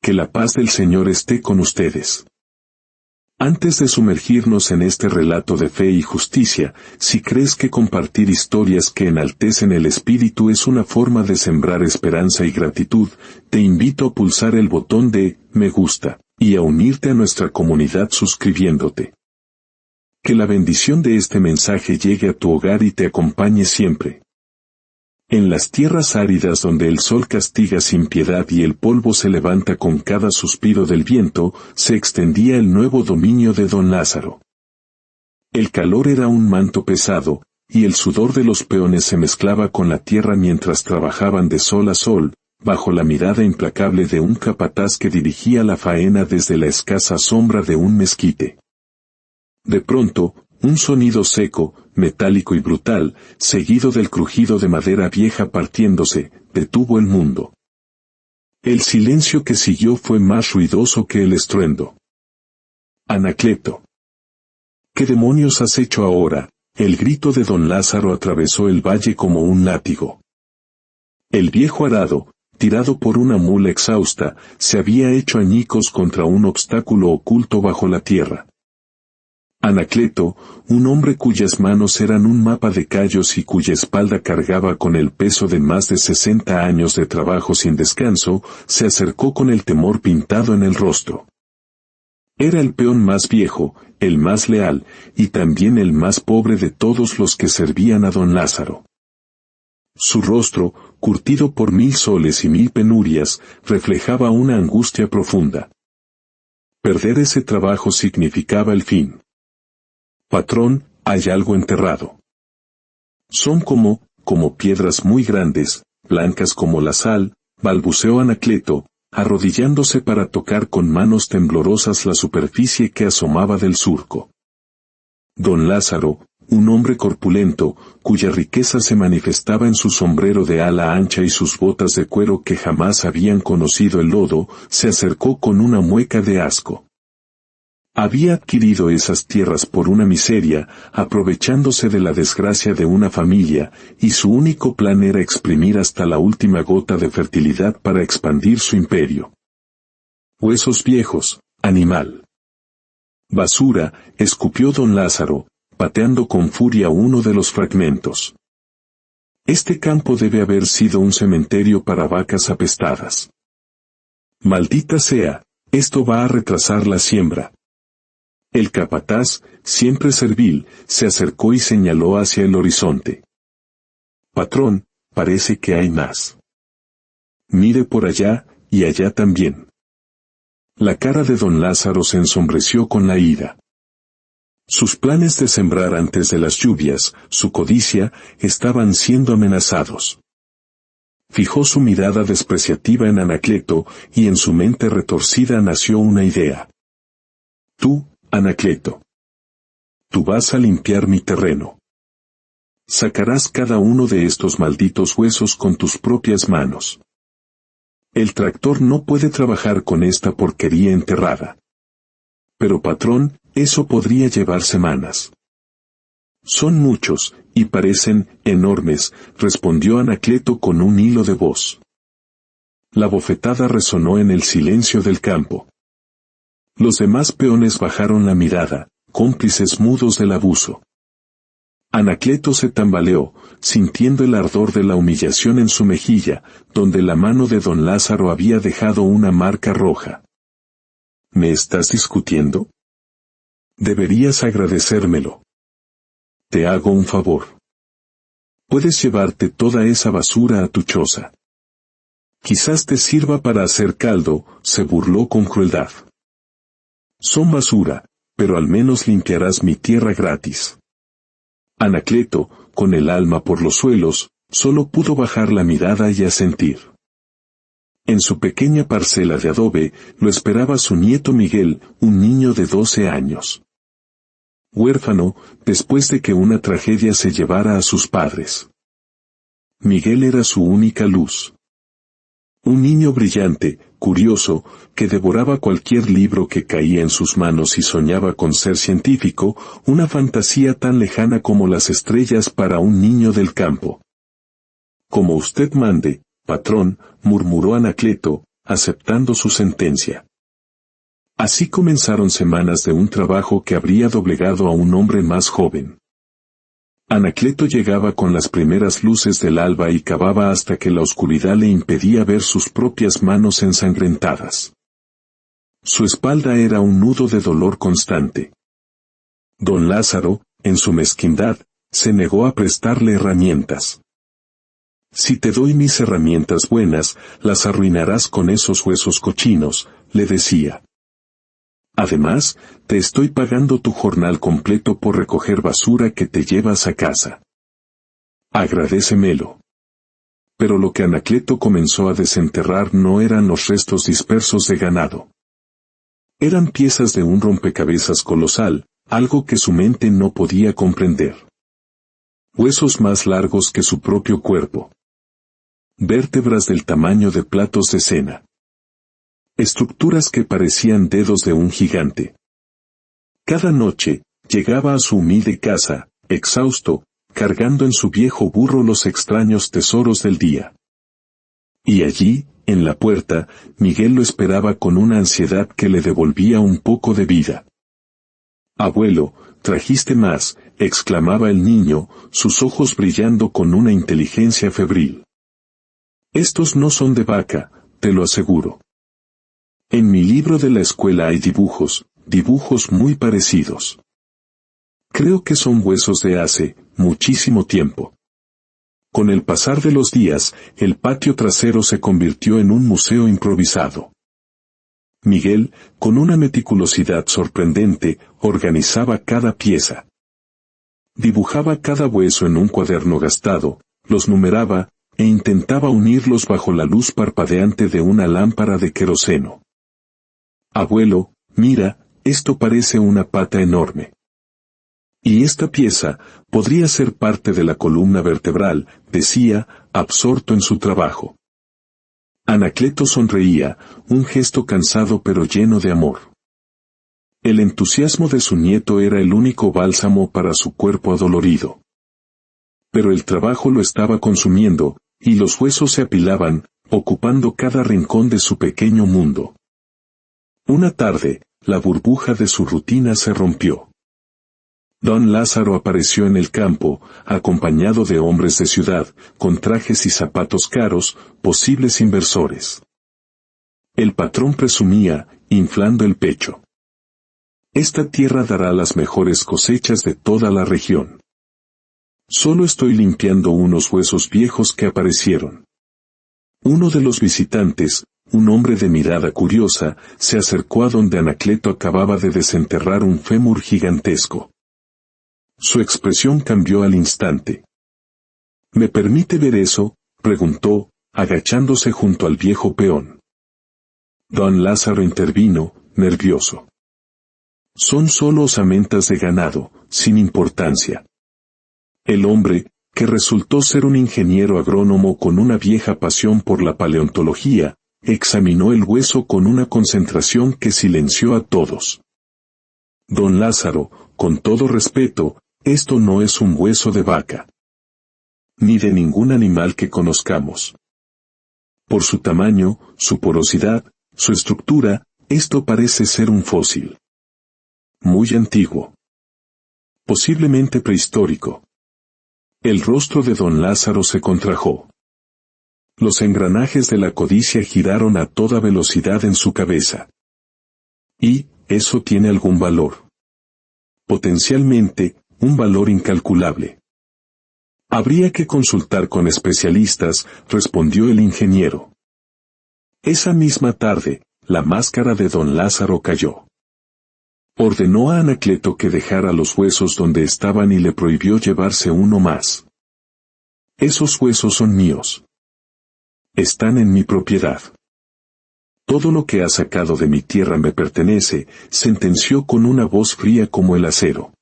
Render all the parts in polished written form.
Que la paz del Señor esté con ustedes. Antes de sumergirnos en este relato de fe y justicia, si crees que compartir historias que enaltecen el espíritu es una forma de sembrar esperanza y gratitud, te invito a pulsar el botón de me gusta y a unirte a nuestra comunidad suscribiéndote. Que la bendición de este mensaje llegue a tu hogar y te acompañe siempre. En las tierras áridas donde el sol castiga sin piedad y el polvo se levanta con cada suspiro del viento, se extendía el nuevo dominio de don Lázaro. El calor era un manto pesado, y el sudor de los peones se mezclaba con la tierra mientras trabajaban de sol a sol, bajo la mirada implacable de un capataz que dirigía la faena desde la escasa sombra de un mezquite. De pronto, un sonido seco, metálico y brutal, seguido del crujido de madera vieja partiéndose, detuvo el mundo. El silencio que siguió fue más ruidoso que el estruendo. Anacleto. ¿Qué demonios has hecho ahora? El grito de don Lázaro atravesó el valle como un látigo. El viejo arado, tirado por una mula exhausta, se había hecho añicos contra un obstáculo oculto bajo la tierra. Anacleto, un hombre cuyas manos eran un mapa de callos y cuya espalda cargaba con el peso de más de 60 años de trabajo sin descanso, se acercó con el temor pintado en el rostro. Era el peón más viejo, el más leal, y también el más pobre de todos los que servían a don Lázaro. Su rostro, curtido por 1000 soles y 1000 penurias, reflejaba una angustia profunda. Perder ese trabajo significaba el fin. Patrón, hay algo enterrado. Son como piedras muy grandes, blancas como la sal, balbuceó Anacleto, arrodillándose para tocar con manos temblorosas la superficie que asomaba del surco. Don Lázaro, un hombre corpulento, cuya riqueza se manifestaba en su sombrero de ala ancha y sus botas de cuero que jamás habían conocido el lodo, se acercó con una mueca de asco. Había adquirido esas tierras por una miseria, aprovechándose de la desgracia de una familia, y su único plan era exprimir hasta la última gota de fertilidad para expandir su imperio. Huesos viejos, animal. Basura, escupió don Lázaro, pateando con furia uno de los fragmentos. Este campo debe haber sido un cementerio para vacas apestadas. Maldita sea, esto va a retrasar la siembra. El capataz, siempre servil, se acercó y señaló hacia el horizonte. Patrón, parece que hay más. Mire por allá, y allá también. La cara de don Lázaro se ensombreció con la ira. Sus planes de sembrar antes de las lluvias, su codicia, estaban siendo amenazados. Fijó su mirada despreciativa en Anacleto, y en su mente retorcida nació una idea. Tú, Anacleto. Tú vas a limpiar mi terreno. Sacarás cada uno de estos malditos huesos con tus propias manos. El tractor no puede trabajar con esta porquería enterrada. Pero patrón, eso podría llevar semanas. Son muchos, y parecen enormes, respondió Anacleto con un hilo de voz. La bofetada resonó en el silencio del campo. Los demás peones bajaron la mirada, cómplices mudos del abuso. Anacleto se tambaleó, sintiendo el ardor de la humillación en su mejilla, donde la mano de don Lázaro había dejado una marca roja. ¿Me estás discutiendo? Deberías agradecérmelo. Te hago un favor. Puedes llevarte toda esa basura a tu choza. Quizás te sirva para hacer caldo, se burló con crueldad. Son basura, pero al menos limpiarás mi tierra gratis. Anacleto, con el alma por los suelos, solo pudo bajar la mirada y asentir. En su pequeña parcela de adobe, lo esperaba su nieto Miguel, un niño de 12 años. Huérfano, después de que una tragedia se llevara a sus padres. Miguel era su única luz. Un niño brillante, curioso, que devoraba cualquier libro que caía en sus manos y soñaba con ser científico, una fantasía tan lejana como las estrellas para un niño del campo. Como usted mande, patrón, murmuró Anacleto, aceptando su sentencia. Así comenzaron semanas de un trabajo que habría doblegado a un hombre más joven. Anacleto llegaba con las primeras luces del alba y cavaba hasta que la oscuridad le impedía ver sus propias manos ensangrentadas. Su espalda era un nudo de dolor constante. Don Lázaro, en su mezquindad, se negó a prestarle herramientas. «Si te doy mis herramientas buenas, las arruinarás con esos huesos cochinos», le decía. «Además, te estoy pagando tu jornal completo por recoger basura que te llevas a casa. Agradécemelo». Pero lo que Anacleto comenzó a desenterrar no eran los restos dispersos de ganado. Eran piezas de un rompecabezas colosal, algo que su mente no podía comprender. Huesos más largos que su propio cuerpo. Vértebras del tamaño de platos de cena. Estructuras que parecían dedos de un gigante. Cada noche, llegaba a su humilde casa, exhausto, cargando en su viejo burro los extraños tesoros del día. Y allí, en la puerta, Miguel lo esperaba con una ansiedad que le devolvía un poco de vida. «Abuelo, trajiste más», exclamaba el niño, sus ojos brillando con una inteligencia febril. «Estos no son de vaca, te lo aseguro. En mi libro de la escuela hay dibujos muy parecidos. Creo que son huesos de hace muchísimo tiempo». Con el pasar de los días, el patio trasero se convirtió en un museo improvisado. Miguel, con una meticulosidad sorprendente, organizaba cada pieza. Dibujaba cada hueso en un cuaderno gastado, los numeraba, e intentaba unirlos bajo la luz parpadeante de una lámpara de queroseno. «Abuelo, mira, esto parece una pata enorme. Y esta pieza podría ser parte de la columna vertebral», decía, absorto en su trabajo. Anacleto sonreía, un gesto cansado pero lleno de amor. El entusiasmo de su nieto era el único bálsamo para su cuerpo adolorido. Pero el trabajo lo estaba consumiendo, y los huesos se apilaban, ocupando cada rincón de su pequeño mundo. Una tarde, la burbuja de su rutina se rompió. Don Lázaro apareció en el campo, acompañado de hombres de ciudad, con trajes y zapatos caros, posibles inversores. El patrón presumía, inflando el pecho. «Esta tierra dará las mejores cosechas de toda la región. Solo estoy limpiando unos huesos viejos que aparecieron». Uno de los visitantes, un hombre de mirada curiosa, se acercó a donde Anacleto acababa de desenterrar un fémur gigantesco. Su expresión cambió al instante. «¿Me permite ver eso?», preguntó, agachándose junto al viejo peón. Don Lázaro intervino, nervioso. «Son solo osamentas de ganado, sin importancia». El hombre, que resultó ser un ingeniero agrónomo con una vieja pasión por la paleontología, examinó el hueso con una concentración que silenció a todos. «Don Lázaro, con todo respeto, esto no es un hueso de vaca. Ni de ningún animal que conozcamos. Por su tamaño, su porosidad, su estructura, esto parece ser un fósil. Muy antiguo. Posiblemente prehistórico». El rostro de don Lázaro se contrajo. Los engranajes de la codicia giraron a toda velocidad en su cabeza. «¿Y eso tiene algún valor?» «Potencialmente, un valor incalculable». «Habría que consultar con especialistas», respondió el ingeniero. Esa misma tarde, la máscara de don Lázaro cayó. Ordenó a Anacleto que dejara los huesos donde estaban y le prohibió llevarse uno más. «Esos huesos son míos. Están en mi propiedad. Todo lo que ha sacado de mi tierra me pertenece», sentenció con una voz fría como el acero.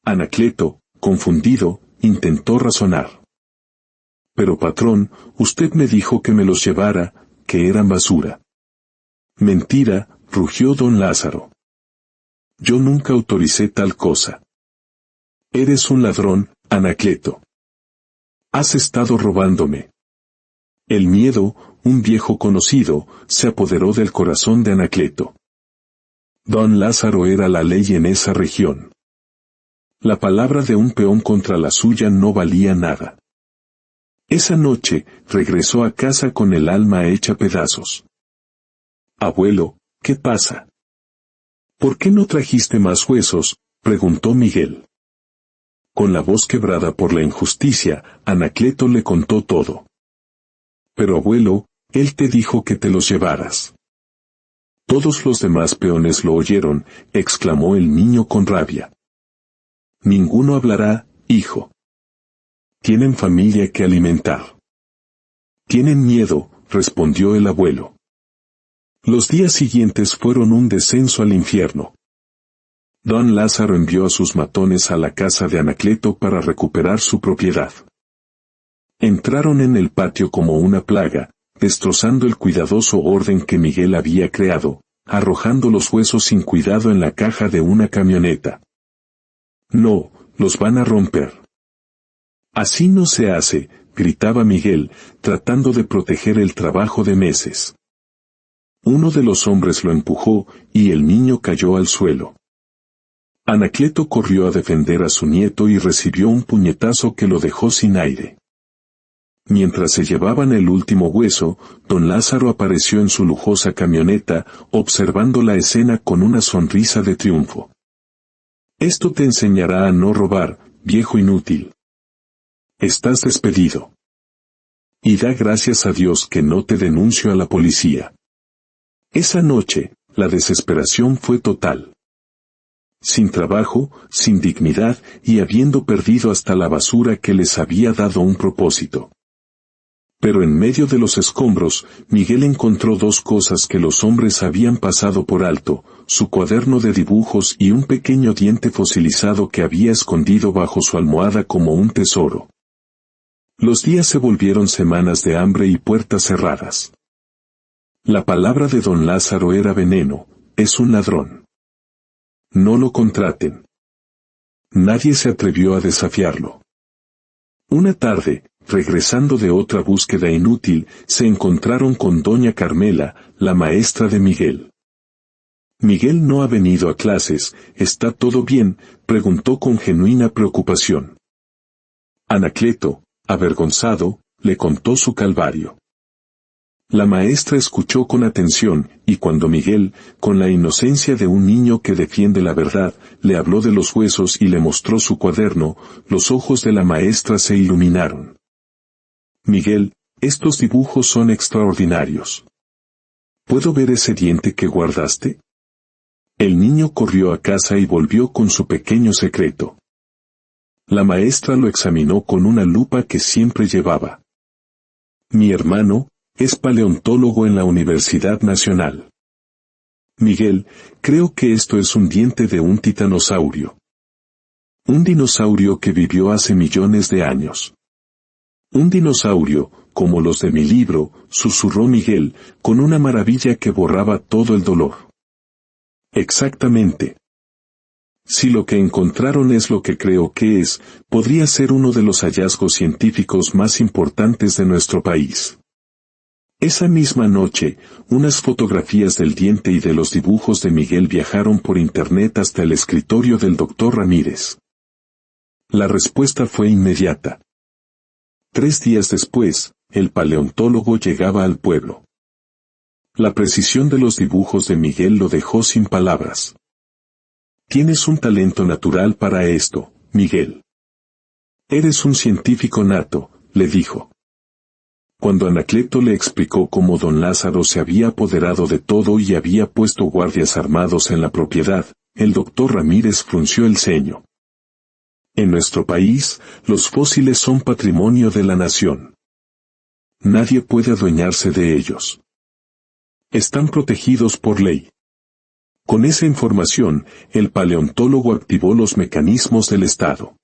Anacleto, confundido, intentó razonar. «Pero patrón, usted me dijo que me los llevara, que eran basura». «Mentira», rugió don Lázaro. «Yo nunca autoricé tal cosa. Eres un ladrón, Anacleto. Has estado robándome». El miedo, un viejo conocido, se apoderó del corazón de Anacleto. Don Lázaro era la ley en esa región. La palabra de un peón contra la suya no valía nada. Esa noche, regresó a casa con el alma hecha pedazos. «Abuelo, ¿qué pasa? ¿Por qué no trajiste más huesos?», preguntó Miguel. Con la voz quebrada por la injusticia, Anacleto le contó todo. «Pero abuelo, él te dijo que te los llevaras». Todos los demás peones lo oyeron, exclamó el niño con rabia. «Ninguno hablará, hijo. Tienen familia que alimentar». «Tienen miedo», respondió el abuelo. Los días siguientes fueron un descenso al infierno. Don Lázaro envió a sus matones a la casa de Anacleto para recuperar su propiedad. Entraron en el patio como una plaga, destrozando el cuidadoso orden que Miguel había creado, arrojando los huesos sin cuidado en la caja de una camioneta. «No, los van a romper». «Así no se hace», gritaba Miguel, tratando de proteger el trabajo de meses. Uno de los hombres lo empujó, y el niño cayó al suelo. Anacleto corrió a defender a su nieto y recibió un puñetazo que lo dejó sin aire. Mientras se llevaban el último hueso, don Lázaro apareció en su lujosa camioneta, observando la escena con una sonrisa de triunfo. «Esto te enseñará a no robar, viejo inútil. Estás despedido. Y da gracias a Dios que no te denuncio a la policía». Esa noche, la desesperación fue total. Sin trabajo, sin dignidad y habiendo perdido hasta la basura que les había dado un propósito. Pero en medio de los escombros, Miguel encontró dos cosas que los hombres habían pasado por alto: su cuaderno de dibujos y un pequeño diente fosilizado que había escondido bajo su almohada como un tesoro. Los días se volvieron semanas de hambre y puertas cerradas. La palabra de don Lázaro era veneno: «Es un ladrón. No lo contraten». Nadie se atrevió a desafiarlo. Una tarde, regresando de otra búsqueda inútil, se encontraron con doña Carmela, la maestra de Miguel. «Miguel no ha venido a clases, ¿está todo bien?», preguntó con genuina preocupación. Anacleto, avergonzado, le contó su calvario. La maestra escuchó con atención, y cuando Miguel, con la inocencia de un niño que defiende la verdad, le habló de los huesos y le mostró su cuaderno, los ojos de la maestra se iluminaron. «Miguel, estos dibujos son extraordinarios. ¿Puedo ver ese diente que guardaste?». El niño corrió a casa y volvió con su pequeño secreto. La maestra lo examinó con una lupa que siempre llevaba. «Mi hermano es paleontólogo en la Universidad Nacional. Miguel, creo que esto es un diente de un titanosaurio. Un dinosaurio que vivió hace millones de años». «Un dinosaurio, como los de mi libro», susurró Miguel, con una maravilla que borraba todo el dolor. «Exactamente. Si lo que encontraron es lo que creo que es, podría ser uno de los hallazgos científicos más importantes de nuestro país». Esa misma noche, unas fotografías del diente y de los dibujos de Miguel viajaron por internet hasta el escritorio del doctor Ramírez. La respuesta fue inmediata. 3 días después, el paleontólogo llegaba al pueblo. La precisión de los dibujos de Miguel lo dejó sin palabras. «Tienes un talento natural para esto, Miguel. Eres un científico nato», le dijo. Cuando Anacleto le explicó cómo don Lázaro se había apoderado de todo y había puesto guardias armados en la propiedad, el doctor Ramírez frunció el ceño. «En nuestro país, los fósiles son patrimonio de la nación. Nadie puede adueñarse de ellos. Están protegidos por ley». Con esa información, el paleontólogo activó los mecanismos del Estado.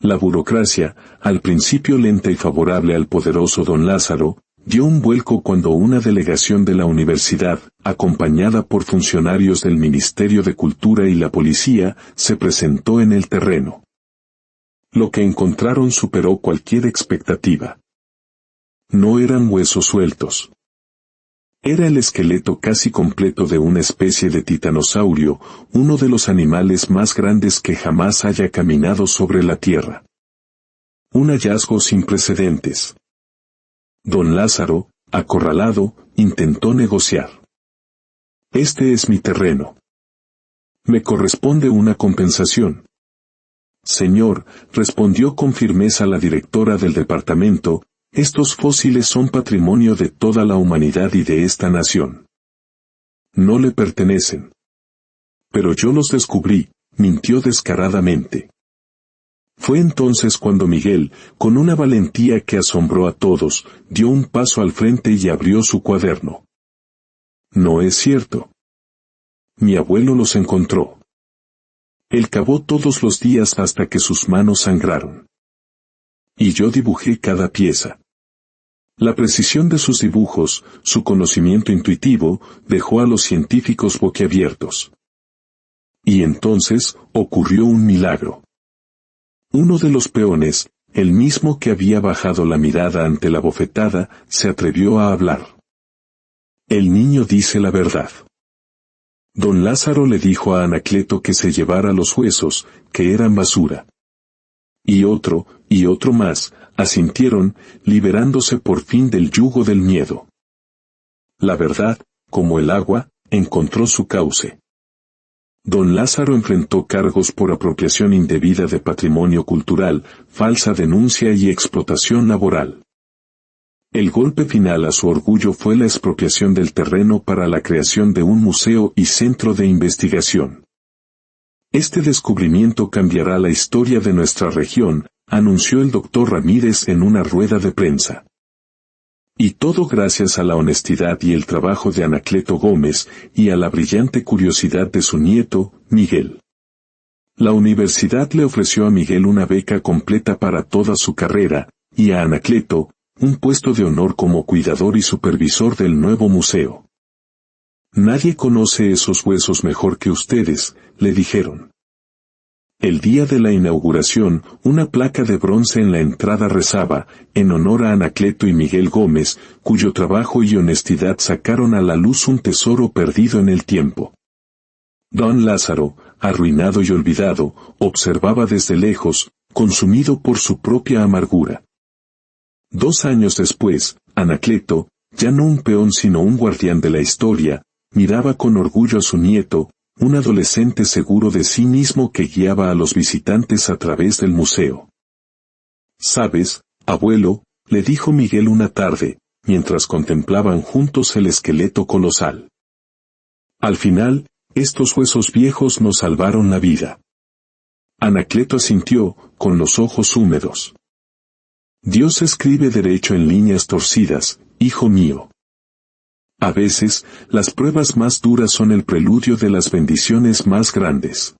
La burocracia, al principio lenta y favorable al poderoso don Lázaro, dio un vuelco cuando una delegación de la universidad, acompañada por funcionarios del Ministerio de Cultura y la policía, se presentó en el terreno. Lo que encontraron superó cualquier expectativa. No eran huesos sueltos. Era el esqueleto casi completo de una especie de titanosaurio, uno de los animales más grandes que jamás haya caminado sobre la tierra. Un hallazgo sin precedentes. Don Lázaro, acorralado, intentó negociar. Este es mi terreno. Me corresponde una compensación. Señor, respondió con firmeza la directora del departamento, estos fósiles son patrimonio de toda la humanidad y de esta nación. No le pertenecen. Pero yo los descubrí, mintió descaradamente. Fue entonces cuando Miguel, con una valentía que asombró a todos, dio un paso al frente y abrió su cuaderno. No es cierto. Mi abuelo los encontró. Él cavó todos los días hasta que sus manos sangraron. Y yo dibujé cada pieza. La precisión de sus dibujos, su conocimiento intuitivo, dejó a los científicos boquiabiertos. Y entonces, ocurrió un milagro. Uno de los peones, el mismo que había bajado la mirada ante la bofetada, se atrevió a hablar. El niño dice la verdad. Don Lázaro le dijo a Anacleto que se llevara los huesos, que eran basura. Y otro más, asintieron, liberándose por fin del yugo del miedo. La verdad, como el agua, encontró su cauce. Don Lázaro enfrentó cargos por apropiación indebida de patrimonio cultural, falsa denuncia y explotación laboral. El golpe final a su orgullo fue la expropiación del terreno para la creación de un museo y centro de investigación. Este descubrimiento cambiará la historia de nuestra región, anunció el doctor Ramírez en una rueda de prensa. Y todo gracias a la honestidad y el trabajo de Anacleto Gómez, y a la brillante curiosidad de su nieto, Miguel. La universidad le ofreció a Miguel una beca completa para toda su carrera, y a Anacleto, un puesto de honor como cuidador y supervisor del nuevo museo. Nadie conoce esos huesos mejor que ustedes, le dijeron. El día de la inauguración, una placa de bronce en la entrada rezaba, en honor a Anacleto y Miguel Gómez, cuyo trabajo y honestidad sacaron a la luz un tesoro perdido en el tiempo. Don Lázaro, arruinado y olvidado, observaba desde lejos, consumido por su propia amargura. 2 años después, Anacleto, ya no un peón sino un guardián de la historia, miraba con orgullo a su nieto, un adolescente seguro de sí mismo que guiaba a los visitantes a través del museo. «¿Sabes, abuelo?», le dijo Miguel una tarde, mientras contemplaban juntos el esqueleto colosal. «Al final, estos huesos viejos nos salvaron la vida». Anacleto asintió, con los ojos húmedos. «Dios escribe derecho en líneas torcidas, hijo mío. A veces, las pruebas más duras son el preludio de las bendiciones más grandes».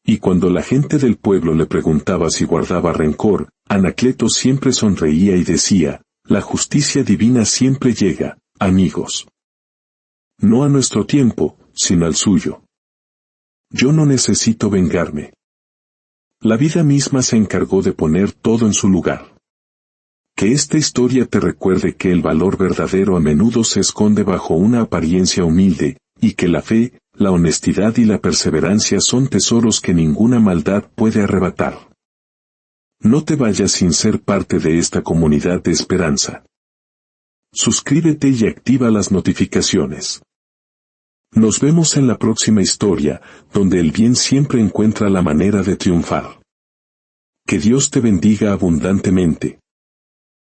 Y cuando la gente del pueblo le preguntaba si guardaba rencor, Anacleto siempre sonreía y decía, «La justicia divina siempre llega, amigos. No a nuestro tiempo, sino al suyo. Yo no necesito vengarme. La vida misma se encargó de poner todo en su lugar». Que esta historia te recuerde que el valor verdadero a menudo se esconde bajo una apariencia humilde, y que la fe, la honestidad y la perseverancia son tesoros que ninguna maldad puede arrebatar. No te vayas sin ser parte de esta comunidad de esperanza. Suscríbete y activa las notificaciones. Nos vemos en la próxima historia, donde el bien siempre encuentra la manera de triunfar. Que Dios te bendiga abundantemente.